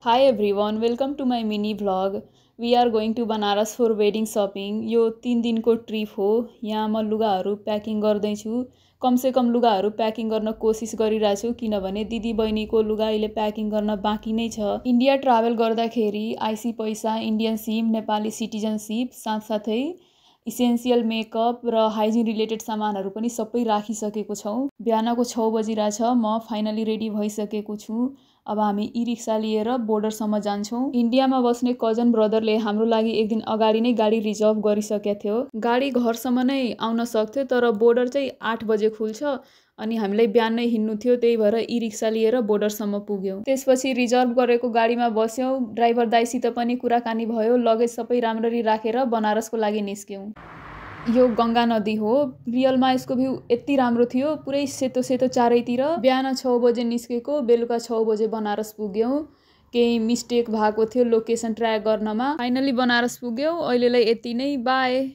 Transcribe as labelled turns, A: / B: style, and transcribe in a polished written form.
A: Hi everyone, welcome to my mini vlog. We are going to Banaras for wedding shopping. यो 3 दिनको trip हो। यहाँ म लुगाहरू प्याकिङ गर्दै छु। कमसे कम लुगाहरू प्याकिङ गर्न कोसिस गरिरहेको छु किनभने दिदी बहिनीको लुगा अहिले प्याकिङ गर्न बाँकी नै छ। इन्डिया ट्राभल गर्दाखेरि आइसी पैसा, इन्डियन सिम, नेपाली सिटिजनशिप साथसाथै इसेन्शियल मेकअप र हाइजिन रिलेटेड सामानहरू पनि सबै राखिसकेको छौँ। बिहानको 6 बजिरहेछ, म फाइनली रेडी भइसकेको छु। अब हामी ई-रिक्सा लिएर बोर्डरसम्म जान्छौँ। इन्डियामा बस्ने कजन ब्रदरले हाम्रो लागि एक दिन अगाडि नै गाडी रिजर्भ गरिसकेको थियो। गाडी घरसम्म नै आउन सक्थ्यो तर बोर्डर चाहिँ 8 बजे खुल्छ अनि हामीलाई बिहानै हिँड्नु थियो, त्यही भएर ई-रिक्सा लिएर बोर्डरसम्म पुग्यौँ। त्यसपछि रिजर्भ गरेको गाडीमा बस्यौँ। ड्राइभर दाइसित पनि कुराकानी भयो। लगेज सबै राम्ररी राखेर बनारसको लागि निस्क्यौँ। यो गङ्गा नदी हो। रियलमा यसको भ्यू यति राम्रो थियो, पुरै सेतो सेतो चारैतिर। बिहान 6 बजे निस्केको, बेलुका 6 बजे बनारस पुग्यौँ। केही मिस्टेक भएको थियो लोकेसन ट्र्याक गर्नमा। फाइनली बनारस पुग्यौँ। अहिलेलाई यति नै, बाई।